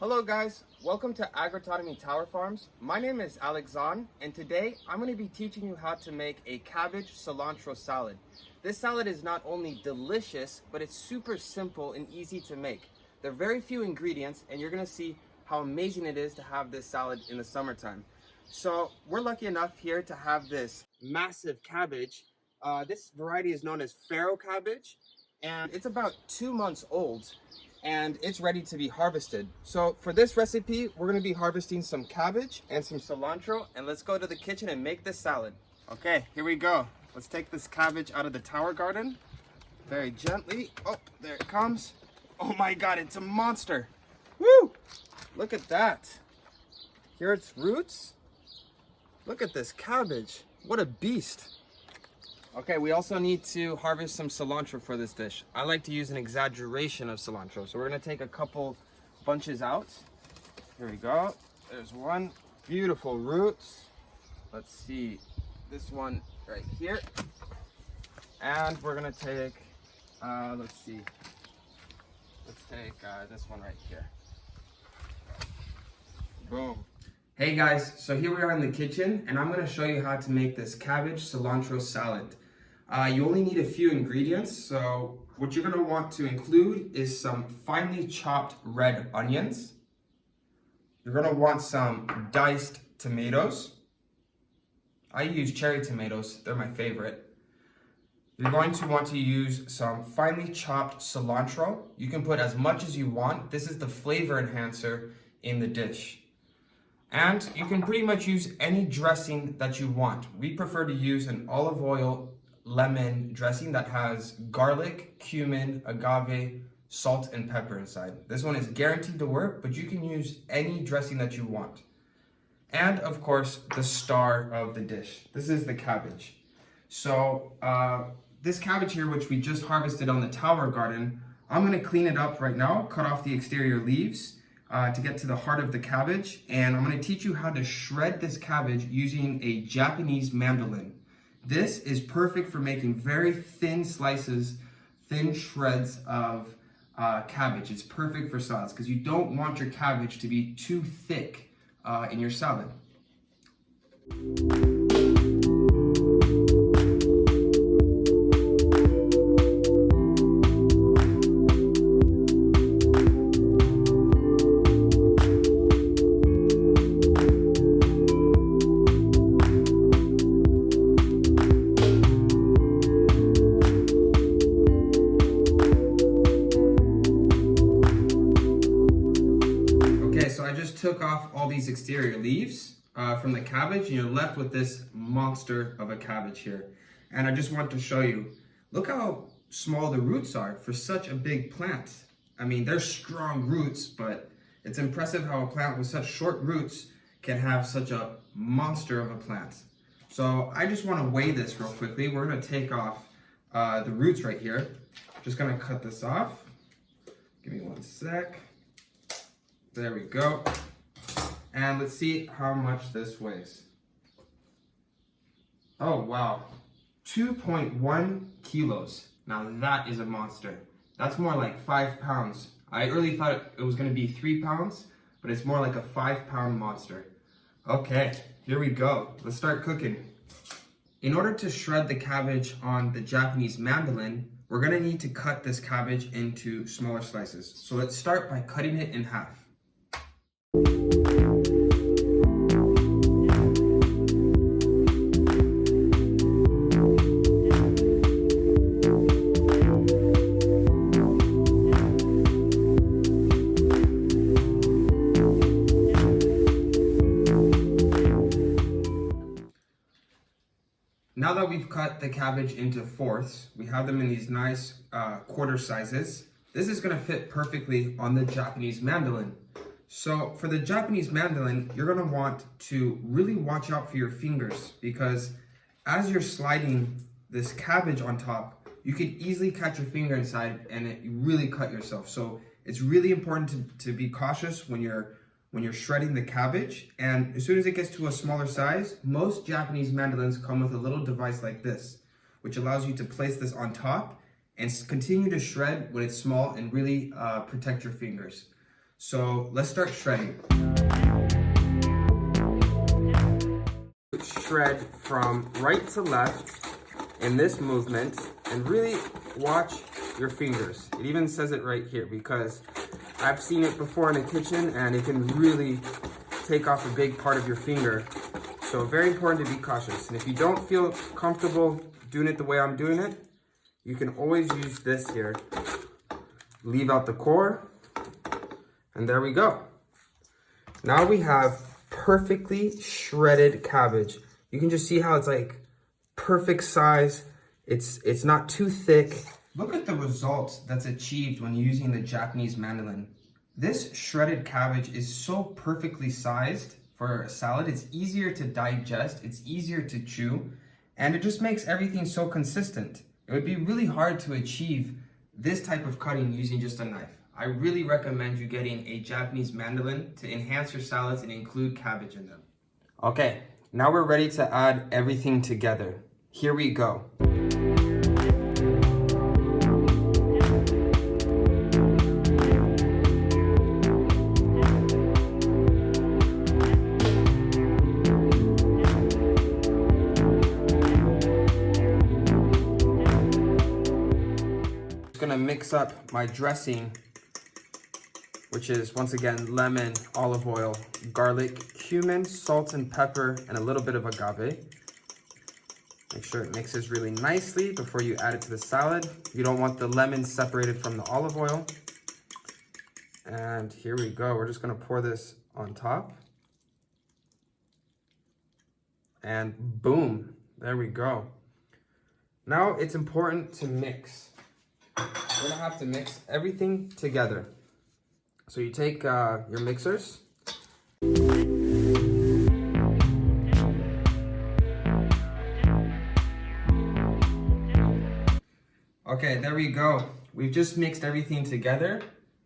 Hello guys, welcome to Agrotonomy Tower Farms. My name is Alex Zahn, and today I'm going to be teaching you how to make a cabbage cilantro salad. This salad is not only delicious, but it's super simple and easy to make. There are very few ingredients, and you're going to see how amazing it is to have this salad in the summertime. So we're lucky enough here to have this massive cabbage. This variety is known as farro cabbage, and it's about 2 months old. And it's ready to be harvested. So for this recipe, we're gonna be harvesting some cabbage and some cilantro, and let's go to the kitchen and make this salad. Okay, here we go. Let's take this cabbage out of the tower garden very gently. Oh, there it comes. Oh my God, it's a monster. Woo! Look at that. Here are its roots. Look at this cabbage. What a beast. Okay, we also need to harvest some cilantro for this dish. I like to use an exaggeration of cilantro. So we're gonna take a couple bunches out. Here we go. There's one. Beautiful roots. Let's see, this one right here. And we're gonna take, let's take this one right here. Boom. Hey guys, so here we are in the kitchen, and I'm gonna show you how to make this cabbage cilantro salad. You only need a few ingredients, so what you're going to want to include is some finely chopped red onions. You're going to want some diced tomatoes. I use cherry tomatoes, they're my favorite. You're going to want to use some finely chopped cilantro. You can put as much as you want. This is the flavor enhancer in the dish. And you can pretty much use any dressing that you want. We prefer to use an olive oil lemon dressing that has garlic, cumin, agave, salt, and pepper inside. This one is guaranteed to work, but you can use any dressing that you want. And of course, the star of the dish. This is the cabbage. So this cabbage here, which we just harvested on the tower garden, I'm gonna clean it up right now, cut off the exterior leaves to get to the heart of the cabbage. And I'm gonna teach you how to shred this cabbage using a Japanese mandolin. This is perfect for making very thin slices, thin shreds of cabbage. It's perfect for salads because you don't want your cabbage to be too thick in your salad. Took off all these exterior leaves from the cabbage, and you're left with this monster of a cabbage here. And I just want to show you, look how small the roots are for such a big plant. I mean, they're strong roots, but it's impressive how a plant with such short roots can have such a monster of a plant. So I just want to weigh this real quickly. We're going to take off the roots right here. Just going to cut this off. Give me one sec. There we go. And let's see how much this weighs. Oh wow, 2.1 kilos. Now that is a monster. That's more like 5 pounds. I early thought it was gonna be 3 pounds, but it's more like a 5-pound monster. Okay, here we go. Let's start cooking. In order to shred the cabbage on the Japanese mandolin, we're gonna need to cut this cabbage into smaller slices. So let's start by cutting it in half. Now that we've cut the cabbage into fourths, we have them in these nice quarter sizes. This is gonna fit perfectly on the Japanese mandolin. So for the Japanese mandolin, you're gonna want to really watch out for your fingers, because as you're sliding this cabbage on top, you could easily catch your finger inside and really cut yourself. So it's really important to be cautious when you're shredding the cabbage. And as soon as it gets to a smaller size, most Japanese mandolins come with a little device like this, which allows you to place this on top and continue to shred when it's small and really protect your fingers. So let's start shredding. Shred from right to left in this movement, and really watch your fingers. It even says it right here because I've seen it before in the kitchen and it can really take off a big part of your finger. So very important to be cautious. And if you don't feel comfortable doing it the way I'm doing it, you can always use this here. Leave out the core, and there we go. Now we have perfectly shredded cabbage. You can just see how it's like perfect size. It's not too thick. Look at the results that's achieved when using the Japanese mandolin. This shredded cabbage is so perfectly sized for a salad. It's easier to digest, it's easier to chew, and it just makes everything so consistent. It would be really hard to achieve this type of cutting using just a knife. I really recommend you getting a Japanese mandolin to enhance your salads and include cabbage in them. Okay, now we're ready to add everything together. Here we go. Gonna mix up my dressing, which is once again lemon, olive oil, garlic, cumin, salt and pepper, and a little bit of agave. Make sure it mixes really nicely before you add it to the salad. You don't want the lemon separated from the olive oil. And here we go. We're just gonna pour this on top. And boom, there we go. Now it's important to mix. We're gonna have to mix everything together. So you take your mixers. Okay, there we go. We've just mixed everything together,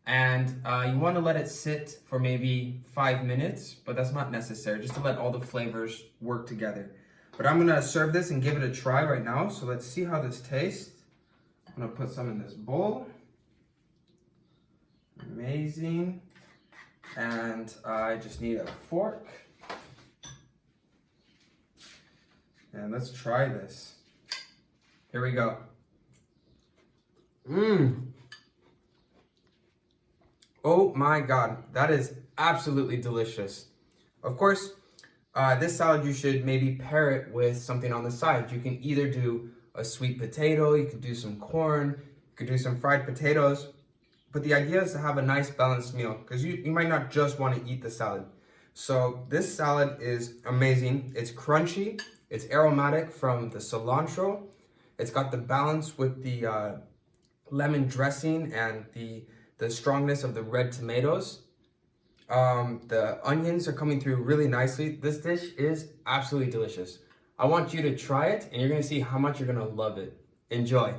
and you want to let it sit for maybe 5 minutes, but that's not necessary, just to let all the flavors work together. But I'm gonna serve this and give it a try right now, so let's see how this tastes. I'm gonna put some in this bowl. Amazing. And I just need a fork. And let's try this. Here we go. Oh my God, that is absolutely delicious. Of course, this salad you should maybe pair it with something on the side. You can either do a sweet potato, you could do some corn, you could do some fried potatoes. But the idea is to have a nice balanced meal because you might not just want to eat the salad. So this salad is amazing. It's crunchy, it's aromatic from the cilantro. It's got the balance with the lemon dressing and the strongness of the red tomatoes. The onions are coming through really nicely. This dish is absolutely delicious. I want you to try it and you're gonna see how much you're gonna love it. Enjoy.